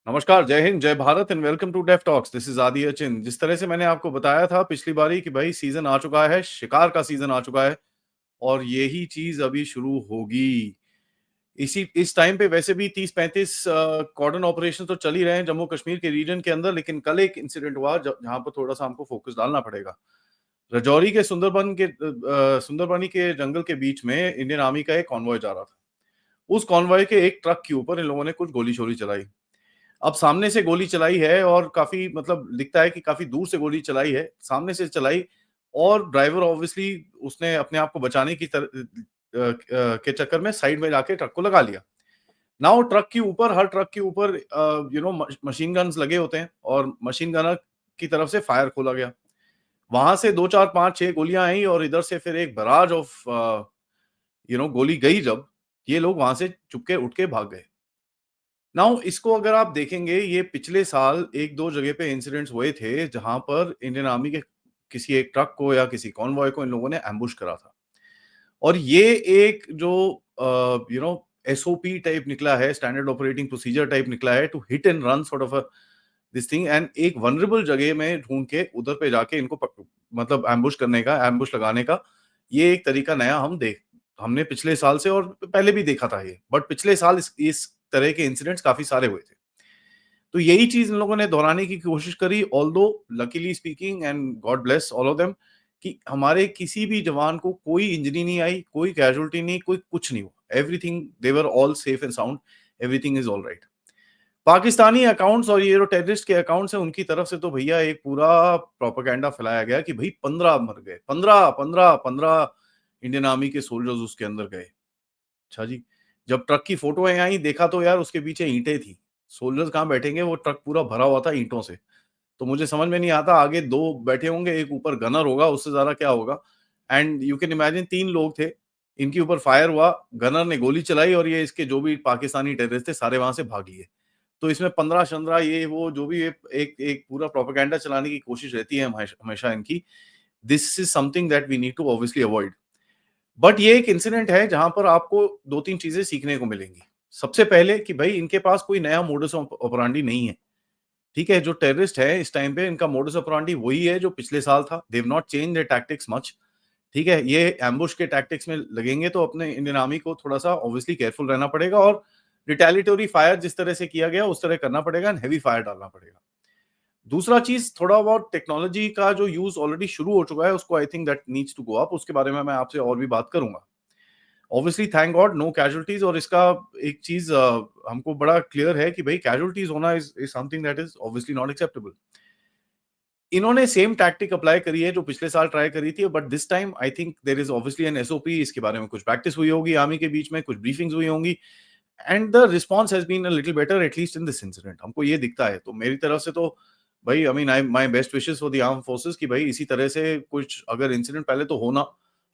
नमस्कार, Jai Hind, Jai Bharat and welcome to Def Talks. This is Aadi Achin. जिस तरह से मैंने आपको बताया था पिछली बारी कि भाई सीजन आ चुका है, शिकार का सीजन आ चुका है और यही चीज अभी शुरू होगी। इस टाइम पे वैसे भी 30-35 कॉर्डन ऑपरेशन तो चल ही रहे हैं जम्मू कश्मीर के रीजन के अंदर, लेकिन कल एक इंसिडेंट हुआ जहां पर थोड़ा सा हमको फोकस डालना पड़ेगा। रजौरी के सुंदरबनी के जंगल के बीच में इंडियन आर्मी का एक कॉन्वॉय जा रहा था। उस कॉन्वॉय के एक ट्रक के ऊपर इन लोगों ने कुछ गोली शोली चलाई। अब सामने से गोली चलाई है और काफी मतलब दिखता है कि काफी दूर से गोली चलाई है, सामने से चलाई। और ड्राइवर ऑब्वियसली उसने अपने आप को बचाने के चक्कर में साइड में जाके ट्रक को लगा लिया। नाउ ट्रक के ऊपर, हर ट्रक के ऊपर मशीन गन्स लगे होते हैं और मशीन गनर की तरफ से फायर खोला गया। वहां से 2 4 5 6 गोलियां आई और इधर से फिर एक बराज ऑफ गोली गई। जब ये लोग वहां से चुपके उठ के भाग गए। नाउ इसको अगर आप देखेंगे, ये पिछले साल एक दो जगह पे इंसिडेंट्स हुए थे जहां पर इंडियन आर्मी के किसी एक ट्रक को या किसी कॉन्वॉय को इन लोगों ने एम्बुश करा था। और ये एक जो एसओपी टाइप निकला है, स्टैंडर्ड ऑपरेटिंग प्रोसीजर टाइप निकला है, to hit and run sort of this thing, and एक वनरेबल जगह में ढूंढ के उधर पे जाके इनको मतलब एम्बुश करने का, एम्बुश लगाने का। ये एक तरीका नया हमने पिछले साल से और पहले भी देखा था ये, बट पिछले साल इस तरह के इंसिडेंट्स काफी सारे हुए थे। तो यही चीज इन लोगों ने दोहराने की कोशिश करी, although luckily speaking and God bless all of them, कि हमारे किसी भी जवान को कोई इंजरी नहीं आई, कोई कैजुअलिटी नहीं, कोई कुछ नहीं हुआ। Everything, they were all safe and sound, everything is all right. Pakistani accounts और ये जो टेररिस्ट के अकाउंट्स हैं उनकी तरफ से तो भैया एक पूरा प्रोपेगेंडा फैलाया गया कि भाई 15 मर गए, 15 इंडियन आर्मी के सोल्जर्स उसके अंदर गए। अच्छा जी, जब ट्रक की फोटोएं आई देखा तो यार उसके पीछे ईंटें थी। सोल्जर्स कहाँ बैठेंगे, वो ट्रक पूरा भरा हुआ था ईंटों से। तो मुझे समझ में नहीं आता, आगे दो बैठे होंगे, एक ऊपर गनर होगा, उससे ज्यादा क्या होगा। एंड यू कैन इमेजिन 3 लोग थे, इनके ऊपर फायर हुआ, गनर ने गोली चलाई और ये इसके जो भी पाकिस्तानी टेररिस्ट थे सारे वहां से भाग लिए। तो इसमें 15 ये वो जो भी एक एक पूरा प्रोपेगेंडा चलाने की कोशिश रहती है हमेशा हमेशा इनकी। This is something that we need to obviously avoid. But ये एक इंसिडेंट है जहां पर आपको दो तीन चीजें सीखने को मिलेंगी। सबसे पहले कि भाई इनके पास कोई नया मोडस ऑपरेंडी नहीं है। ठीक है, जो टेररिस्ट है इस टाइम पे, इनका मोडस ऑपरेंडी वही है जो पिछले साल था। They have not change their tactics much. ठीक है, ये एम्बुश के टैक्टिक्स में लगेंगे तो अपने इंडियन आर्मी को थोड़ा सा ऑब्वियसली केयरफुल रहना पड़ेगा और रिटेलिटरी फायर जिस तरह से किया गया उस तरह करना पड़ेगा एंड हैवी फायर डालना पड़ेगा। दूसरा चीज, थोड़ा बहुत टेक्नोलॉजी का जो यूज ऑलरेडी शुरू हो चुका है उसको I think that needs to go up. उसके बारे में मैं आपसे और भी बात करूंगा। Obviously thank God no casualties. और इसका एक चीज हमको बड़ा क्लियर है कि भाई कैजुअलिटीज होना is something that is obviously not acceptable. इन्होंने सेम टैक्टिक अप्लाई करी है जो पिछले साल ट्राई करी थी, but this time I think there is obviously an SOP. इसके बारे में कुछ प्रैक्टिस हुई होगी आर्मी के बीच में, कुछ ब्रीफिंग्स हुई होंगी, and the response has been a little better at least in this incident. हमको ये दिखता है। तो मेरी तरफ से तो भाई I mean I my best wishes for the arm forces कि भाई इसी तरह से कुछ अगर इंसिडेंट पहले तो होना,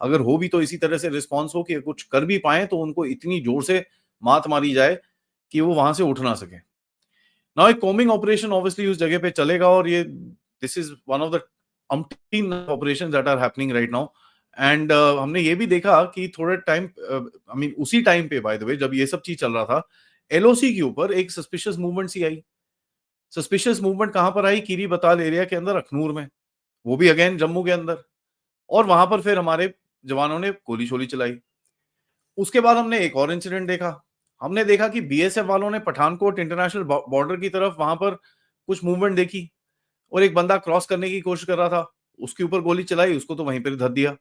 अगर हो भी तो इसी तरह से रिस्पॉन्स हो कि कुछ कर भी पाए तो उनको इतनी जोर से मात मारी जाए कि वो वहां से उठ ना सके। नाउ एक कोमिंग ऑपरेशन ऑब्वियसली उस जगह पे चलेगा और ये this is one of the umpteen operations that are happening right now. And हमने ये भी देखा कि थोड़े टाइम आई मीन उसी टाइम पे बाय द वे जब ये सब चीज चल रहा था, एलओसी के ऊपर एक सस्पिशियस मूवमेंट सी आई। सस्पिशियस मूवमेंट कहां पर आई? कीरी बताल एरिया के अंदर, अखनूर में, वो भी अगेन जम्मू के अंदर। और वहां पर फिर हमारे जवानों ने गोली शोली चलाई। उसके बाद हमने एक और इंसिडेंट देखा। हमने देखा कि बीएसएफ वालों ने पठानकोट इंटरनेशनल बॉर्डर की तरफ वहां पर कुछ मूवमेंट देखी और एक बंदा क्रॉस करने की कोशिश कर रहा था, उसके ऊपर गोली चलाई, उसको तो वहीं पर धर दिया।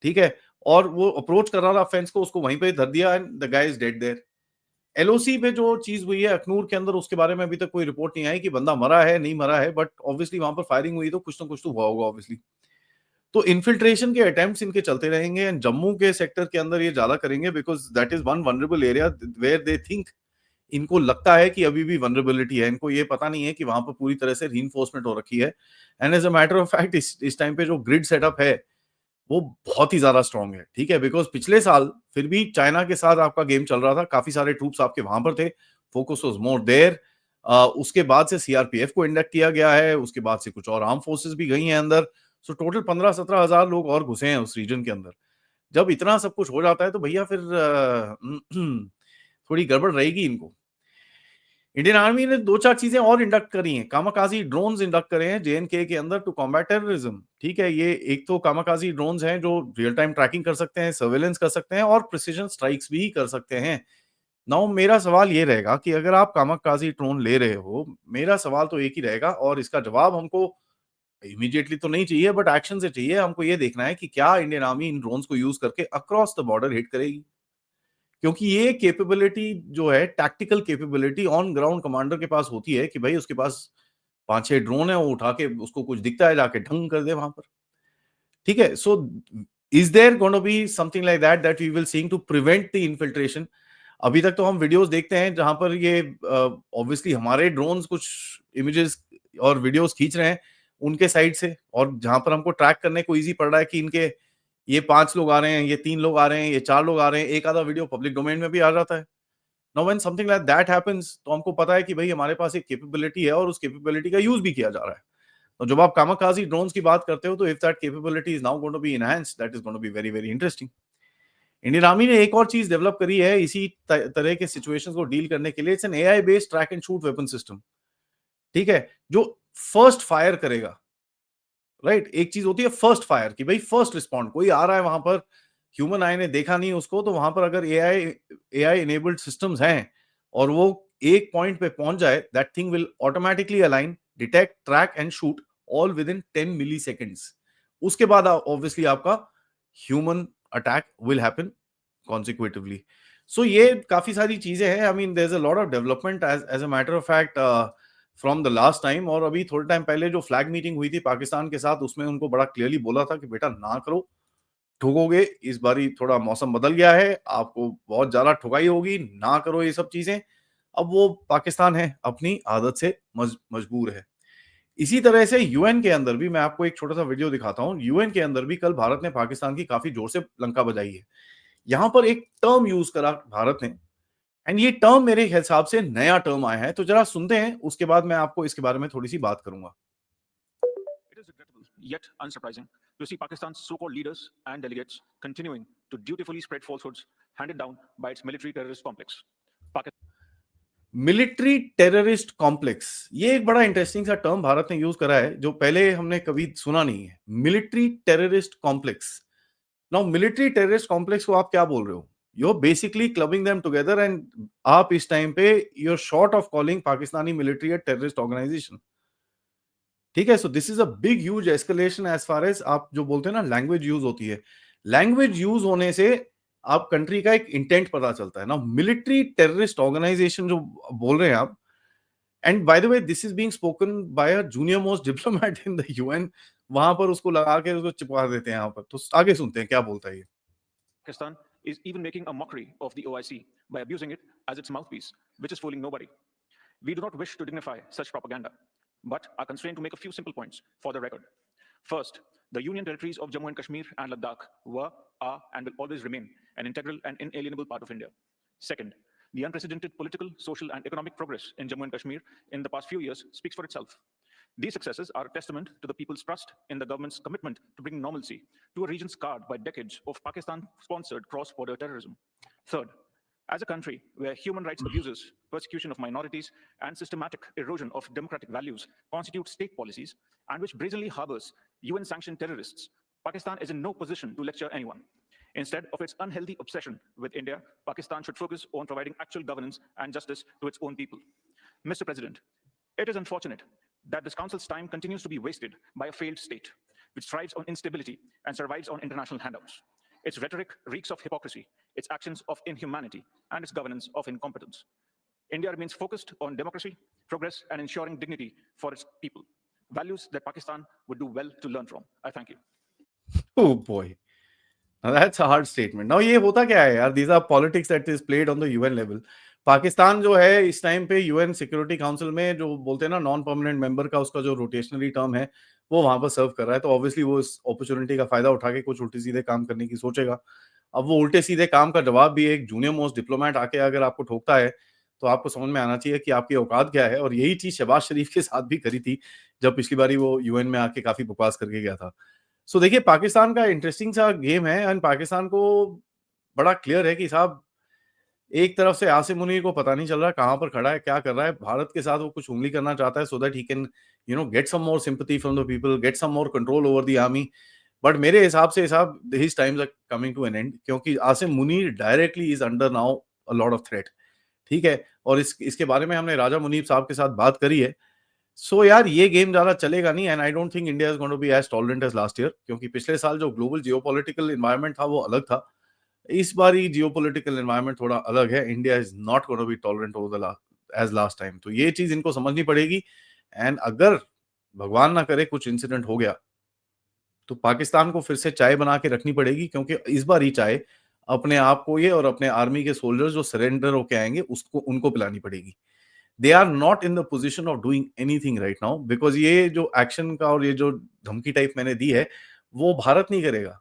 ठीक है, और वो अप्रोच कर रहा था फेंस को, उसको वहीं पे धर दिया and the guy is dead there. LOC पे जो चीज हुई है अखनूर के अंदर, उसके बारे में अभी तक कोई रिपोर्ट नहीं आई कि बंदा मरा है नहीं मरा है, बट ऑब्वियसली वहां पर फायरिंग हुई तो कुछ ना कुछ तो हुआ होगा ऑब्वियसली। तो इन्फिल्ट्रेशन के अटेम्प्ट्स इनके चलते रहेंगे एंड जम्मू के सेक्टर के अंदर ये ज्यादा करेंगे because that is one vulnerable area where they think, इनको लगता है कि अभी भी वनरेबिलिटी है। इनको ये पता नहीं है कि वहां पर पूरी तरह से रीइंफोर्समेंट हो रखी है। And as a matter of fact इस टाइम पे जो ग्रिड सेटअप है वो बहुत ही ज्यादा स्ट्रांग है। ठीक है, बिकॉज पिछले साल फिर भी चाइना के साथ आपका गेम चल रहा था, काफी सारे ट्रूप्स आपके वहां पर थे, फोकस वाज मोर देयर। उसके बाद से सीआरपीएफ को इंडक्ट किया गया है, उसके बाद से कुछ और आर्म फोर्सेस भी गई हैं अंदर। सो टोटल 15-17 हजार लोग और घुसे हैं उस रीजन के अंदर। जब इतना सब कुछ हो जाता है तो भैया फिर थोड़ी गड़बड़ रहेगी इनको। इंडियन आर्मी ने 2-4 चीजें और इंडक्ट करी हैं। कामाकाजी ड्रोन्स इंडक्ट करे हैं जेएनके के अंदर टू कॉम्बैट टेररिज्म। ठीक है, ये एक तो कामाकाजी ड्रोन्स हैं जो रियल टाइम ट्रैकिंग कर सकते हैं, सर्वेलेंस कर सकते हैं और प्रिसिजन स्ट्राइक्स भी कर सकते हैं। नाउ मेरा सवाल ये रहेगा कि अगर आप कामाकाजी ड्रोन ले रहे हो, मेरा सवाल तो एक ही रहेगा और इसका जवाब हमको इमीडिएटली तो नहीं चाहिए बट एक्शन से चाहिए। हमको ये देखना है कि क्या इंडियन आर्मी इन ड्रोन्स को यूज करके अक्रॉस द बॉर्डर हिट करेगी? क्योंकि ये कैपेबिलिटी जो है, tactical capability on ground commander के पास होती है कि भाई उसके पास 5-6 ड्रोन है, वो उठा के उसको कुछ दिखता है जाके ढंग कर दे वहां पर। ठीक है, so is there gonna be something like that that we will seeing to prevent the infiltration? अभी तक तो हम वीडियोस देखते हैं जहां पर ये ऑब्वियसली हमारे ड्रोन्स कुछ इमेजेस और वीडियोस खींच रहे हैं उनके साइड से, और जहां पर हमको ट्रैक करने को इजी पड़ रहा है कि इनके ये 5 लोग आ रहे हैं, ये 3 लोग आ रहे हैं, ये 4 लोग आ रहे हैं, एक आधा वीडियो पब्लिक डोमेन में भी आ जाता है। Now when something like that happens, तो हमको पता है कि भाई हमारे पास एक कैपेबिलिटी है और उस कैपेबिलिटी का यूज भी किया जा रहा है। तो जब आप कामाकाजी ड्रोन्स की बात करते हो तो if that capability is now going to be enhanced, that is going to be very very interesting. Indian army ने एक और चीज डेवलप करी है इसी तरह के सिचुएशंस को डील करने के लिए। It's an AI based track and shoot weapon system. ठीक है, जो फर्स्ट फायर करेगा। राइट, एक चीज होती है फर्स्ट फायर की भाई फर्स्ट रिस्पॉन्ड, कोई आ रहा है वहां पर, ह्यूमन आई ने देखा नहीं उसको, तो वहां पर अगर एआई एआई इनेबल्ड सिस्टम्स हैं और वो एक पॉइंट पे पहुंच जाए, that thing will automatically align, detect, track and shoot all within 10 milliseconds. उसके बाद ऑब्वियसली आपका human attack will happen consecutively. So ये काफी सारी चीजें हैं। I mean there is a lot of development as a matter of fact from the last time. और अभी थोड़े टाइम पहले जो फ्लैग मीटिंग हुई थी पाकिस्तान के साथ, उसमें उनको बड़ा क्लियरली बोला था कि बेटा ना करो, ठुकोगे। इस बारी थोड़ा मौसम बदल गया है, आपको बहुत ज्यादा ठुकाई होगी, ना करो ये सब चीजें। अब वो पाकिस्तान है, अपनी आदत से मजबूर है। इसी तरह से यूएन के अंदर भी, मैं आपको एक छोटा सा वीडियो दिखाता हूं, यूएन के अंदर भी कल भारत ने पाकिस्तान की काफी जोर से लंका बजाई है। यहां पर एक टर्म यूज करा भारत ने, एंड ये टर्म मेरे हिसाब से नया टर्म आया है, तो जरा सुनते हैं, उसके बाद मैं आपको इसके बारे में थोड़ी सी बात करूंगा। It is regrettable, yet unsurprising, to see Pakistan's so-called leaders and delegates continuing to dutifully spread falsehoods handed down by its military terrorist complex. Military terrorist complex, ये एक बड़ा इंटरेस्टिंग सा टर्म भारत ने यूज करा है जो पहले हमने कभी सुना नहीं है। Military terrorist complex. Now military terrorist complex को आप क्या बोल रहे हो? You are basically clubbing them together, and आप इस टाइम पे you are short of calling Pakistani military a terrorist organisation. ठीक है, so this is a big huge escalation as far as आप जो बोलते हैं ना लैंग्वेज यूज होती है। लैंग्वेज यूज होने से आप कंट्री का एक इंटेंट पता चलता है ना। मिलिट्री टेररिस्ट ऑर्गेनाइजेशन जो बोल रहे हैं आप, and by the way this is being spoken by a junior most diplomat in the UN. वहां पर उसको लगा के उसको चिपका देते हैं यहाँ पर। तो आगे सुनते हैं क्या बोलता है ये। Pakistan is even making a mockery of the OIC by abusing it as its mouthpiece, which is fooling nobody. We do not wish to dignify such propaganda, but are constrained to make a few simple points for the record. First, the Union territories of Jammu and Kashmir and Ladakh were, are, and will always remain an integral and inalienable part of India. Second, the unprecedented political, social, and economic progress in Jammu and Kashmir in the past few years speaks for itself. These successes are a testament to the people's trust in the government's commitment to bring normalcy to a region scarred by decades of Pakistan-sponsored cross-border terrorism. Third, as a country where human rights abuses, persecution of minorities, and systematic erosion of democratic values constitute state policies, and which brazenly harbors UN-sanctioned terrorists, Pakistan is in no position to lecture anyone. Instead of its unhealthy obsession with India, Pakistan should focus on providing actual governance and justice to its own people. Mr. President, it is unfortunate that this council's time continues to be wasted by a failed state, which thrives on instability and survives on international handouts. Its rhetoric reeks of hypocrisy, its actions of inhumanity, and its governance of incompetence. India remains focused on democracy, progress, and ensuring dignity for its people, values that Pakistan would do well to learn from. I thank you. Oh boy. Now that's a hard statement. Now ये होता क्या है यार? These are politics that is played on the UN level. Pakistan जो है इस time पे UN security council में जो बोलते हैं ना नॉन परमानेंट मेंबर का उसका जो रोटेशनरी टर्म है वो वहां पर सर्व कर रहा है। तो ऑब्वियसली वो इस अपॉर्चुनिटी का फायदा उठा के कुछ उल्टे सीधे काम करने की सोचेगा। अब वो उल्टे सीधे काम का जवाब भी एक जूनियर मोस्ट डिप्लोमेट आके अगर आपको ठोकता है तो आपको समझ में आना चाहिए कि आपकी औकात क्या है। और यही चीज शहबाज शरीफ के साथ भी करी थी जब पिछली बारी वो यूएन में आके काफी बकवास करके गया था। सो देखिए पाकिस्तान का इंटरेस्टिंग सा गेम है, एंड पाकिस्तान को बड़ा क्लियर है कि साहब एक तरफ से आसिम मुनीर को पता नहीं चल रहा कहां पर खड़ा है, क्या कर रहा है। भारत के साथ वो कुछ उंगली करना चाहता है, so that he can get some more sympathy from the people, get some more control over the army. But मेरे हिसाब से साहब his times are coming to an end, क्योंकि Asim Munir directly is under now a lot of threat. ठीक है, और इसके बारे में हमने राजा मुनीब साहब के साथ बात करी है। सो यार ये गेम ज्यादा चलेगा नहीं, and I don't think India is going to be as tolerant as last year, क्योंकि पिछले साल जो ग्लोबल जियोपॉलिटिकल एनवायरनमेंट था वो अलग था। इस बार ही जियोपॉलिटिकल एनवायरनमेंट थोड़ा अलग है। India is not going to be tolerant over the as last time, तो ये चीज इनको समझनी पड़ेगी। एंड अगर भगवान ना करे कुछ इंसिडेंट हो गया, तो पाकिस्तान को फिर से चाय बना के रखनी पड़ेगी, क्योंकि इस बार ही चाय अपने आप को ये और अपने आर्मी के सोल्जर्स जो सरेंडर होके आएंगे उसको उनको पिलानी पड़ेगी। They are not in the position of doing anything right now, because ये जो एक्शन का और ये जो धमकी टाइप मैंने दी है वो भारत नहीं करेगा,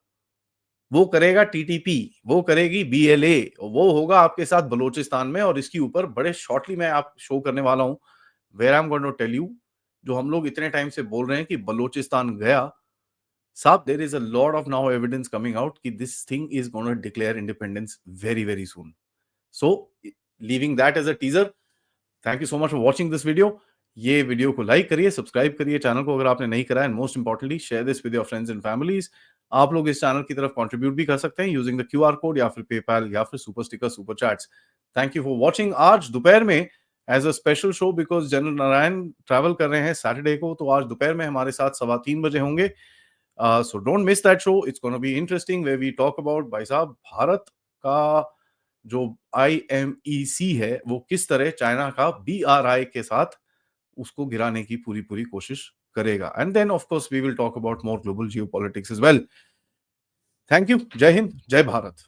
वो करेगा टीटीपी, वो करेगी बीएलए, वो होगा आपके साथ बलूचिस्तान में। और इसके ऊपर बड़े शॉर्टली मैं आप शो करने वाला हूं, where I am going to tell you, जो हम लोग इतने टाइम से बोल रहे हैं कि बलूचिस्तान गया साहब, there is a lot of now evidence coming out कि this thing is going to declare independence very very soon. So leaving that as a teaser, thank you so much for watching this video. ये video को like करिए, subscribe करिए channel को अगर आपने नहीं करा, and most importantly share this with your friends and families. आप लोग इस चैनल की तरफ कंट्रीब्यूट भी कर सकते हैं यूजिंग द क्यूआर कोड या फिर पेपैल या फिर super sticker super chats. Thank you for watching. आज दोपहर में as a special show, because General Narayan travel कर रहे हैं सैटरडे को, तो आज दोपहर में हमारे साथ 3:15 बजे होंगे। So don't miss that show, it's gonna be interesting, way we talk about भाई साहब भारत का जो IMEC है वो किस तरह चाइना का BRI के साथ उसको गिराने की पूरी पूरी कोशिश करेगा। And then of course we will talk about more global geopolitics as well. Thank you, Jai Hind, Jai Bharat.